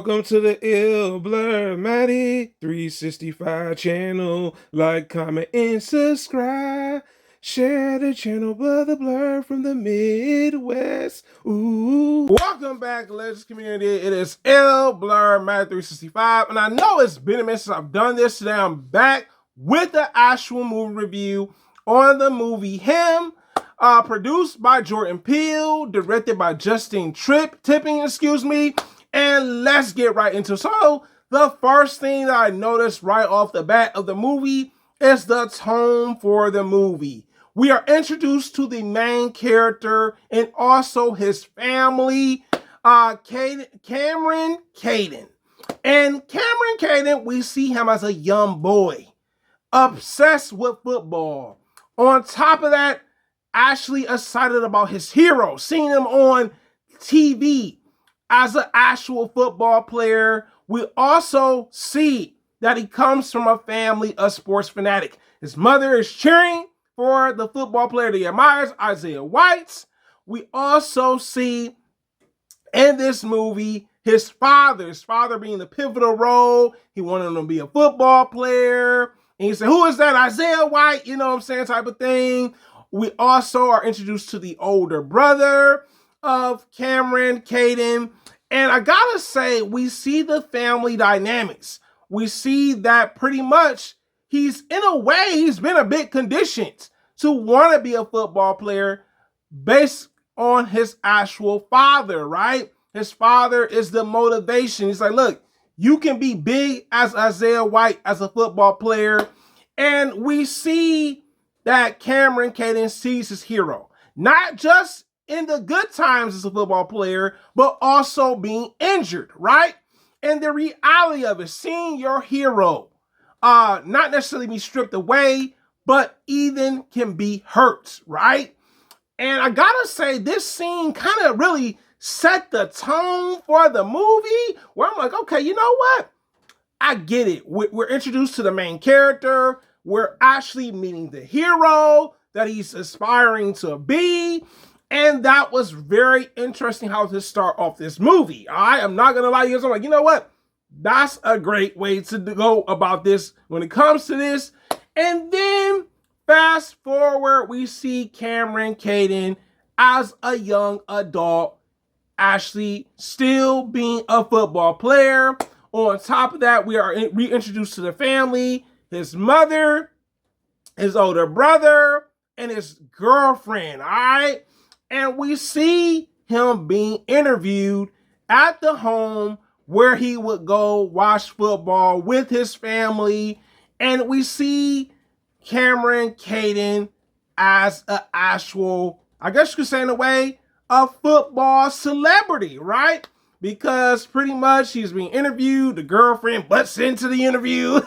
Welcome to the Ill Blur Matty 365 channel. Like, comment, and subscribe. Share the channel, Brother Blur from the Midwest. Ooh. Welcome back, Legends community. It is Ill Blur Matty 365, and I know it's been a minute since I've done this. Today I'm back with the actual movie review on the movie Him. Produced by Jordan Peele, directed by Justin Tipping, and let's get right into it. So, the first thing that I noticed right off the bat of the movie is the tone for the movie. We are introduced to the main character and also his family, Cameron Caden. And Cameron Caden, we see him as a young boy, obsessed with football. On top of that, actually excited about his hero, seeing him on TV as an actual football player. We also see that he comes from a family of sports fanatic. His mother is cheering for the football player that he admires, Isaiah White. We also see in this movie his father being the pivotal role. He wanted him to be a football player. And he said, who is that? Isaiah White, you know what I'm saying, type of thing. We also are introduced to the older brother of Cameron Caden. And I gotta say, we see the family dynamics. We see that pretty much he's been a bit conditioned to want to be a football player based on his actual father, right? His father is the motivation. He's like, look, you can be big as Isaiah White as a football player. And we see that Cameron Caden sees his hero, not just in the good times as a football player, but also being injured, right? And the reality of it, seeing your hero not necessarily be stripped away, but even can be hurt, right? And I gotta say, this scene kind of really set the tone for the movie, where I'm like, okay, you know what? I get it. We're introduced to the main character. We're actually meeting the hero that he's aspiring to be. And that was very interesting how to start off this movie. I am not going to lie to you. I'm like, you know what? That's a great way to go about this when it comes to this. And then fast forward, we see Cameron Caden as a young adult, actually still being a football player. On top of that, we are reintroduced to the family, his mother, his older brother, and his girlfriend, all right? And we see him being interviewed at the home where he would go watch football with his family. And we see Cameron Caden as an actual, I guess you could say in a way, a football celebrity, right? Because pretty much he's being interviewed, the girlfriend butts into the interview,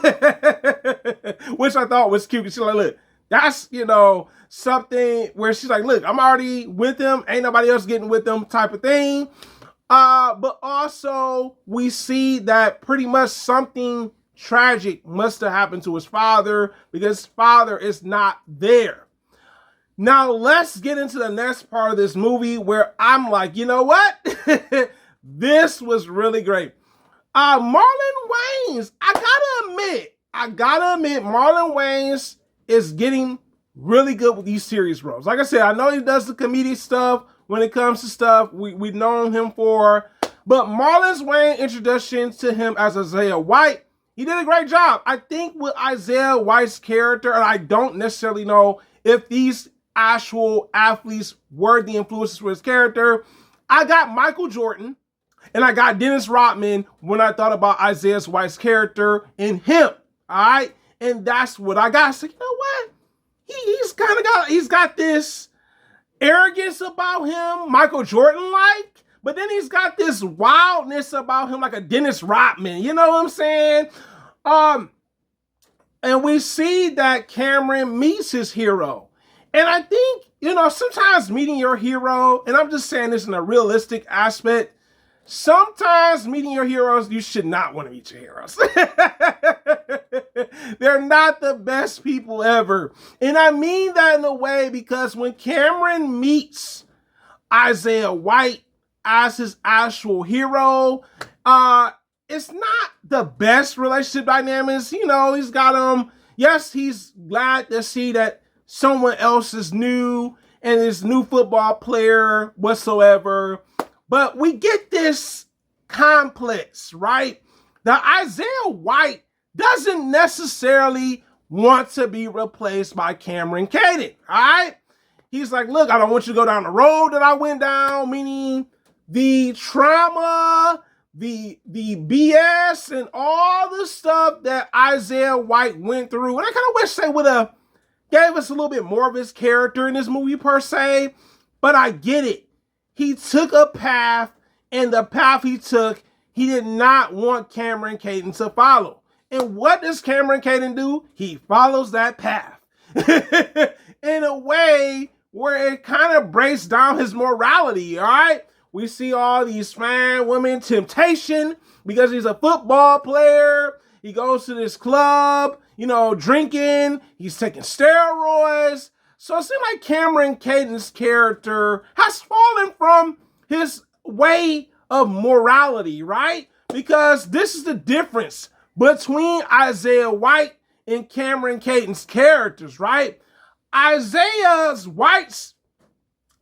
which I thought was cute. She's like, look, that's, you know, something where she's like, look, I'm already with him, ain't nobody else getting with him type of thing. But also we see that pretty much something tragic must have happened to his father because his father is not there. Now let's get into the next part of this movie where I'm like, you know what? This was really great. Marlon Wayans, I gotta admit, Marlon Wayans is getting really good with these serious roles. Like I said, I know he does the comedic stuff when it comes to stuff we've known him for, but Marlon Wayans' introduction to him as Isaiah White, he did a great job. I think with Isaiah White's character, and I don't necessarily know if these actual athletes were the influences for his character, I got Michael Jordan, and I got Dennis Rodman when I thought about Isaiah White's character in Him. All right. And that's what I got. So, you know what? He's got this arrogance about him, Michael Jordan like, but then he's got this wildness about him like a Dennis Rodman. You know what I'm saying? And we see that Cameron meets his hero. And I think, you know, sometimes meeting your hero, and I'm just saying this in a realistic aspect, sometimes meeting your heroes, you should not want to meet your heroes. They're not the best people ever. And I mean that in a way because when Cameron meets Isaiah White as his actual hero, it's not the best relationship dynamics. You know, he's got yes, he's glad to see that someone else is new and this new football player whatsoever. But we get this complex, right? That Isaiah White doesn't necessarily want to be replaced by Cameron Caden, all right? He's like, look, I don't want you to go down the road that I went down, meaning the trauma, the BS, and all the stuff that Isaiah White went through. And I kind of wish they would have gave us a little bit more of his character in this movie per se, but I get it. He took a path, and the path he took, he did not want Cameron Caden to follow. And what does Cameron Caden do? He follows that path in a way where it kind of breaks down his morality, all right? We see all these fine women temptation because he's a football player. He goes to this club, you know, drinking. He's taking steroids. So it seems like Cameron Caden's character has fallen from his way of morality, right? Because this is the difference between Isaiah White and Cameron Caden's characters, right? Isaiah White's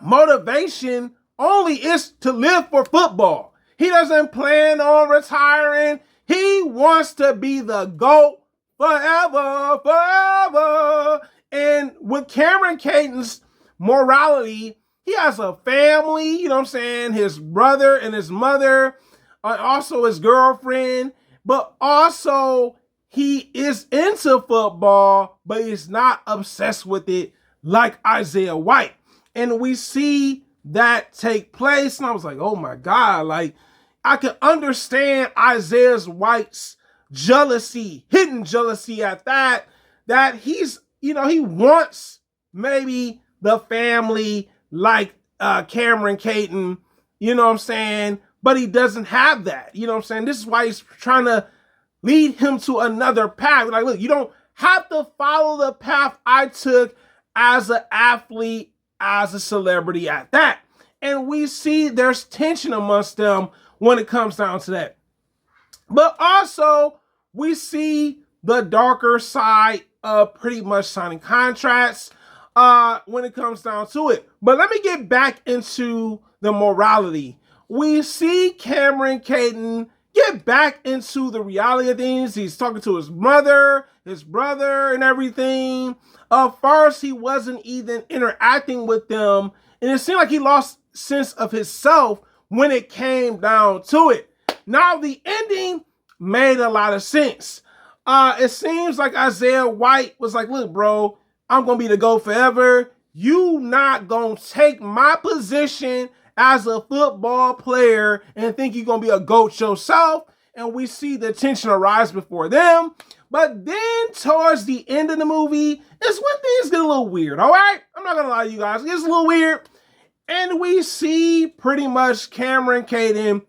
motivation only is to live for football. He doesn't plan on retiring. He wants to be the GOAT forever, forever. And with Cameron Caden's morality, he has a family, you know what I'm saying, his brother and his mother, also his girlfriend, but also he is into football, but he's not obsessed with it like Isaiah White. And we see that take place, and I was like, oh my God, like, I can understand Isaiah White's jealousy, hidden jealousy at that he's, you know, he wants maybe the family like Cameron Caden, you know what I'm saying, but he doesn't have that, you know what I'm saying? This is why he's trying to lead him to another path. Like, look, you don't have to follow the path I took as an athlete, as a celebrity at that. And we see there's tension amongst them when it comes down to that. But also, we see the darker side of pretty much signing contracts when it comes down to it. But let me get back into the morality. We see Cameron Caden get back into the reality of things. He's talking to his mother, his brother, and everything. First, he wasn't even interacting with them, and it seemed like he lost sense of himself when it came down to it. Now, the ending made a lot of sense. It seems like Isaiah White was like, look, bro, I'm going to be the GOAT forever. You not going to take my position as a football player and think you're going to be a GOAT yourself. And we see the tension arise before them. But then towards the end of the movie is when things get a little weird, all right? I'm not going to lie to you guys. It gets a little weird. And we see pretty much Cameron Caden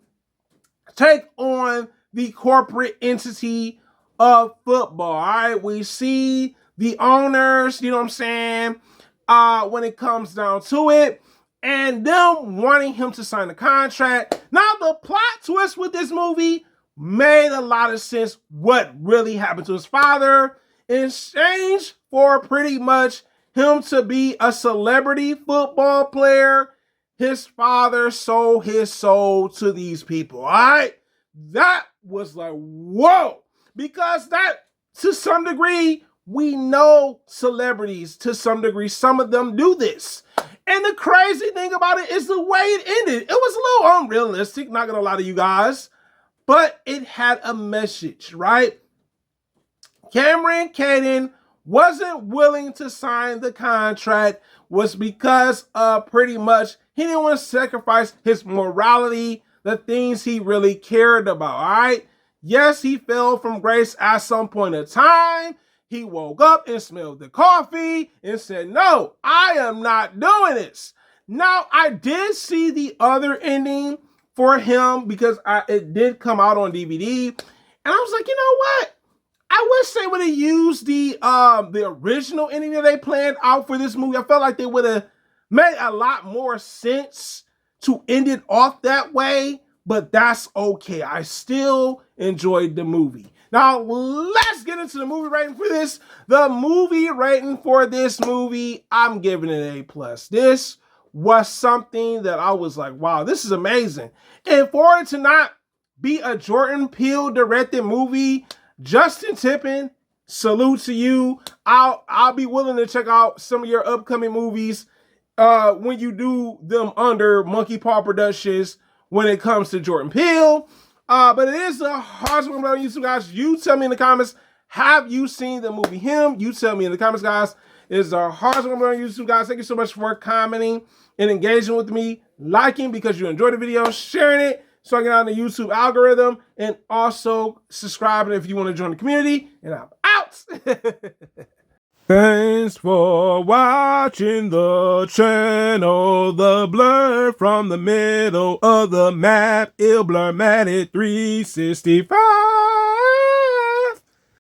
take on the corporate entity of football, all right? We see the owners, you know what I'm saying, when it comes down to it, and them wanting him to sign the contract. Now, the plot twist with this movie made a lot of sense what really happened to his father in exchange for pretty much him to be a celebrity football player. His father sold his soul to these people, all right? That was like, whoa, because that, to some degree, we know celebrities, to some degree, some of them do this. And the crazy thing about it is the way it ended. It was a little unrealistic, not gonna lie to you guys, but it had a message, right? Cameron Caden wasn't willing to sign the contract was because pretty much he didn't want to sacrifice his morality, the things he really cared about, all right? Yes, he fell from grace at some point in time. He woke up and smelled the coffee and said, no, I am not doing this. Now, I did see the other ending for him because it did come out on DVD. And I was like, you know what? I wish they would have used the original ending that they planned out for this movie. I felt like they would have made a lot more sense to end it off that way. but that's okay. I still enjoyed the movie. Now, let's get into the movie rating for this. The movie rating for this movie, I'm giving it an A+. This was something that I was like, wow, this is amazing. And for it to not be a Jordan Peele directed movie, Justin Tippin, salute to you. I'll be willing to check out some of your upcoming movies when you do them under Monkey Paw Productions when it comes to Jordan Peele. But it is a hard one on YouTube, guys. You tell me in the comments, have you seen the movie Him? You tell me in the comments, guys. It is a hard one on YouTube, guys. Thank you so much for commenting and engaging with me, liking because you enjoyed the video, sharing it so I get on the YouTube algorithm, and also subscribing if you want to join the community. And I'm out. Thanks for watching the channel. The blur from the middle of the map, it'll blur Matic 365.